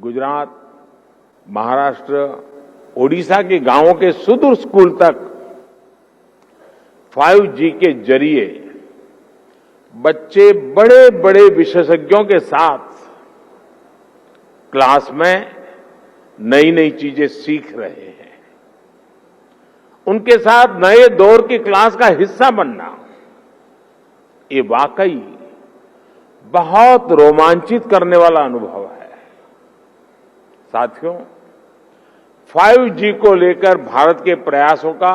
गुजरात, महाराष्ट्र, ओडिशा के गांवों के सुदूर स्कूल तक 5G के जरिए बच्चे बड़े बड़े विशेषज्ञों के साथ क्लास में नई नई चीजें सीख रहे हैं। उनके साथ नए दौर की क्लास का हिस्सा बनना, ये वाकई बहुत रोमांचित करने वाला अनुभव है। साथियों, 5G को लेकर भारत के प्रयासों का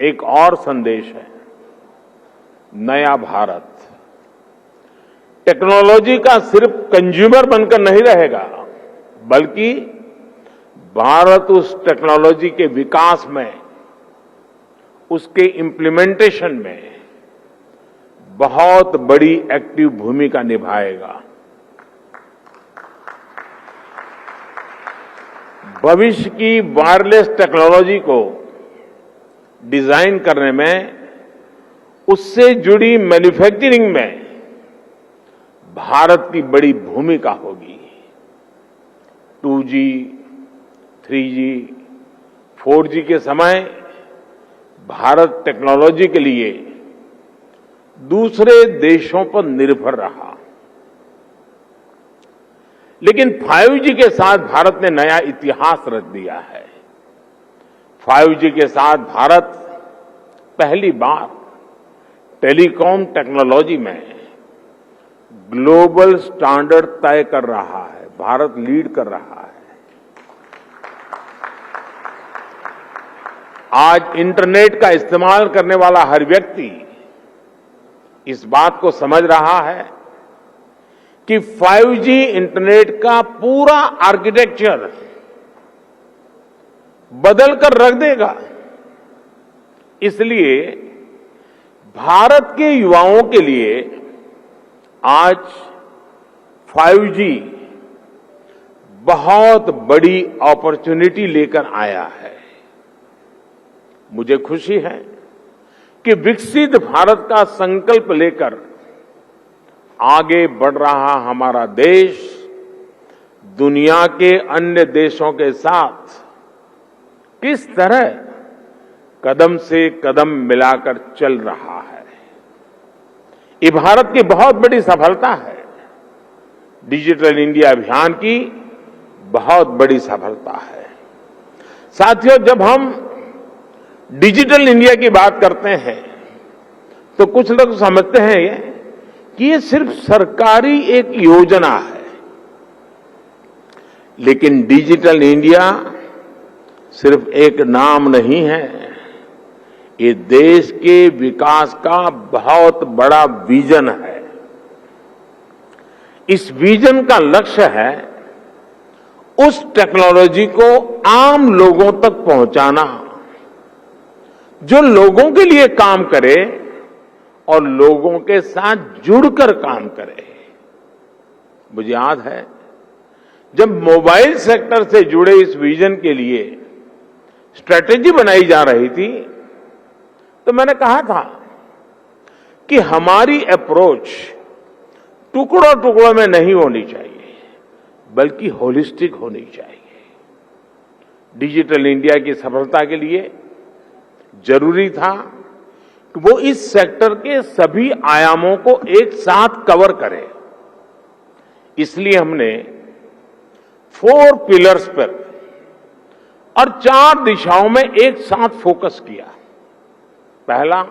एक और संदेश है, नया भारत। टेक्नोलॉजी का सिर्फ कंज्यूमर बनकर नहीं रहेगा, बल्कि भारत उस टेक्नोलॉजी के विकास में, उसके इम्प्लीमेंटेशन में बहुत बड़ी एक्टिव भूमिका निभाएगा। भविष्य की वायरलेस टेक्नोलॉजी को डिजाइन करने में, उससे जुड़ी मैन्युफैक्चरिंग में भारत की बड़ी भूमिका होगी। 2G, 3G, 4G के समय भारत टेक्नोलॉजी के लिए दूसरे देशों पर निर्भर रहा, लेकिन 5G के साथ भारत ने नया इतिहास रच दिया है। 5G के साथ भारत पहली बार टेलीकॉम टेक्नोलॉजी में ग्लोबल स्टैंडर्ड तय कर रहा है। भारत लीड कर रहा है। आज इंटरनेट का इस्तेमाल करने वाला हर व्यक्ति इस बात को समझ रहा है कि 5G इंटरनेट का पूरा आर्किटेक्चर बदल कर रख देगा। इसलिए भारत के युवाओं के लिए आज 5G बहुत बड़ी अपॉर्चुनिटी लेकर आया है। मुझे खुशी है कि विकसित भारत का संकल्प लेकर आगे बढ़ रहा हमारा देश दुनिया के अन्य देशों के साथ किस तरह कदम से कदम मिलाकर चल रहा है। ये भारत की बहुत बड़ी सफलता है। डिजिटल इंडिया अभियान की बहुत बड़ी सफलता है। साथियों, जब हम डिजिटल इंडिया की बात करते हैं तो कुछ लोग समझते हैं कि ये सिर्फ सरकारी एक योजना है, लेकिन डिजिटल इंडिया सिर्फ एक नाम नहीं है, ये देश के विकास का बहुत बड़ा विजन है। इस विजन का लक्ष्य है उस टेक्नोलॉजी को आम लोगों तक पहुंचाना जो लोगों के लिए काम करे और लोगों के साथ जुड़कर काम करे। मुझे याद है, जब मोबाइल सेक्टर से जुड़े इस विजन के लिए स्ट्रेटेजी बनाई जा रही थी, तो मैंने कहा था कि हमारी अप्रोच टुकड़ों टुकड़ों में नहीं होनी चाहिए, बल्कि होलिस्टिक होनी चाहिए। डिजिटल इंडिया की सफलता के लिए जरूरी था कि वो इस सेक्टर के सभी आयामों को एक साथ कवर करे। इसलिए हमने 4 पिलर्स पर और 4 दिशाओं में एक साथ फोकस किया। पहला,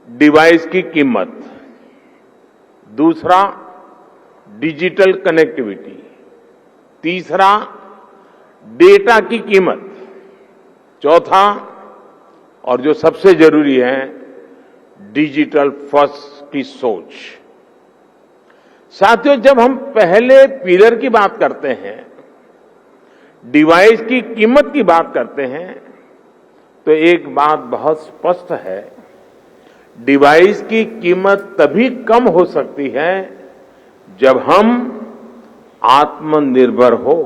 डिवाइस की कीमत। दूसरा, डिजिटल कनेक्टिविटी। तीसरा, डेटा की कीमत। चौथा, और जो सबसे जरूरी है, डिजिटल फर्स्ट की सोच। साथियों, जब हम पहले पिलर की बात करते हैं, डिवाइस की कीमत की बात करते हैं, तो एक बात बहुत स्पष्ट है, डिवाइस की कीमत तभी कम हो सकती है जब हम आत्मनिर्भर हो।